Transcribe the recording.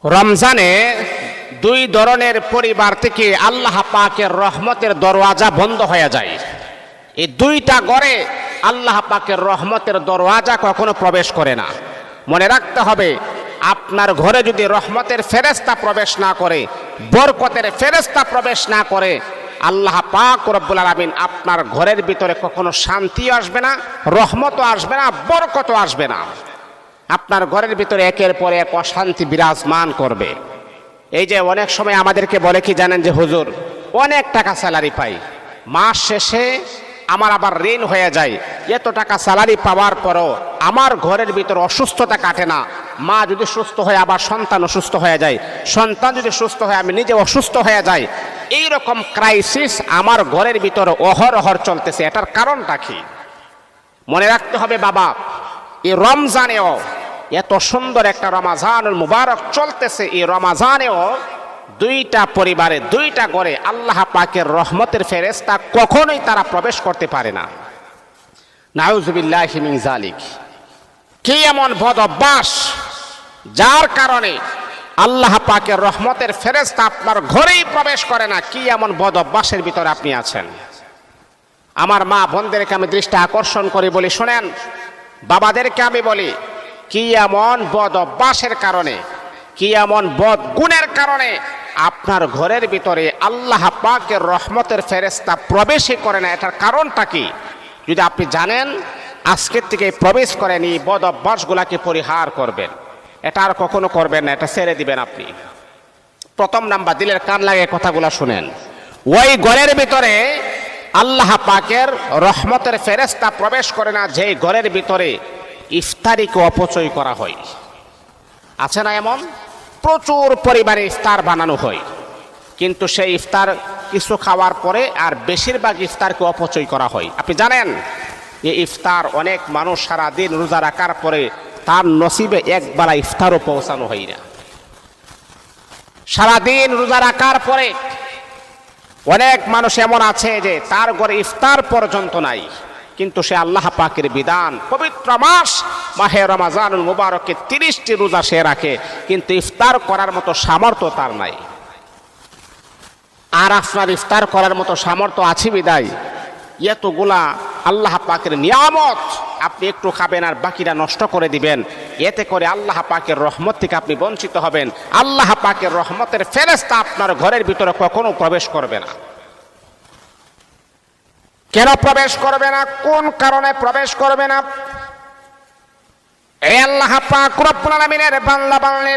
রমজানে দুই ধরনের পরিবার থেকে আল্লাহ পাকের রহমতের দরওয়াজা বন্ধ হয়ে যায়। এই দুইটা ঘরে আল্লাহ পাকের রহমতের দরওয়াজা কখনো প্রবেশ করে না। মনে রাখতে হবে, আপনার ঘরে যদি রহমতের ফেরেশতা প্রবেশ না করে, বরকতের ফেরেশতা প্রবেশ না করে, আল্লাহ পাক রব্বুল আলামিন আপনার ঘরের ভিতরে কখনো শান্তিও আসবে না, রহমতও আসবে না, বরকতও আসবে না। আপনার ঘরের ভিতরে একের পর এক অশান্তি বিরাজমান করবে। এই যে অনেক সময় আমাদেরকে বলে কি জানেন, যে হুজুর অনেক টাকা স্যালারি পাই, মাস শেষে আমার আবার ঋণ হয়ে যায়, এত টাকা স্যালারি পাওয়ার পরও আমার ঘরের ভিতরে অসুস্থতা কাটে না। মা যদি সুস্থ হয় আবার সন্তান অসুস্থ হয়ে যায়, সন্তান যদি সুস্থ হয় আমি নিজে অসুস্থ হয়ে যাই। এই রকম ক্রাইসিস আমার ঘরের ভিতরে অহরহর চলতেছে। এটার কারণটা কি? মনে রাখতে হবে বাবা, এই রমজানেও এত সুন্দর একটা রমাজানুল মুবারক চলতেছে, এই রমাজানেও দুইটা পরিবারে দুইটা ঘরে আল্লাহ পাকের রহমতের ফেরেশতা কখনোই তারা প্রবেশ করতে পারে না। নাউযুবিল্লাহি মিন যালিক। কি এমন বদ অভ্যাস যার কারণে আল্লাহ পাকের রহমতের ফেরেশতা আপনার ঘরেই প্রবেশ করে না? কি এমন বদ অভ্যাসের ভিতরে আপনি আছেন? আমার মা বোনদেরকে আমি দৃষ্টি আকর্ষণ করি, বলি শোনেন, বাবাদেরকে আমি বলি, কি এমন বদ অভ্যাসের কারণে, কি এমন বদ গুণের কারণে আপনার ঘরের ভিতরে আল্লাহ পাকের রহমতের ফেরেশতা প্রবেশই করে না? এটার কারণটা কি? যদি আপনি জানেন, আজকের থেকে প্রবেশ করেন, এই বদ অভ্যাসগুলাকে পরিহার করবেন। এটা আর কখনো করবেন না, এটা ছেড়ে দিবেন আপনি। প্রথম নাম্বার, দিলের কান লাগে কথাগুলো শুনেন। ওই ঘরের ভিতরে আল্লাহ পাকের রহমতের ফেরেশতা প্রবেশ করে না যে ঘরের ভিতরে ইফতারিকে অপচয় করা হয়। আছে না এমন? প্রচুর পরিমাণে ইফতার বানানো হয়, কিন্তু সেই ইফতার কিছু খাওয়ার পরে আর বেশিরভাগ ইফতারকে অপচয় করা হয়। আপনি জানেন, এই ইফতার অনেক মানুষ সারাদিন রোজা রাখার পরে তার নসিবে একবেলা ইফতারও পৌঁছানো হয় না। সারাদিন রোজা রাখার পরে অনেক মানুষ এমন আছে যে তার ঘরে ইফতার পর্যন্ত নাই, কিন্তু সে আল্লাহ পাকের বিধান পবিত্র মাস মাহে রমাজানুল মুবারকে 30টি রোজা সে রাখে, কিন্তু ইফতার করার মতো সামর্থ্য তার নাই। আর আপনার ইফতার করার মতো সামর্থ্য আছে বিদায় এতগুলা আল্লাহ পাকের নিয়ামত আপনি একটু খাবেন আর বাকিটা নষ্ট করে দিবেন। এতে করে আল্লাহ পাকের রহমত থেকে আপনি বঞ্চিত হবেন। আল্লাহ পাকের রহমতের ফেরেশতা আপনার ঘরের ভিতরে কখনো প্রবেশ করবে না। কেন প্রবেশ করবে না? কোন কারণে প্রবেশ করবে না? এই আল্লাহ পাক রব্বুল আলামিনের বান্দা বান্দি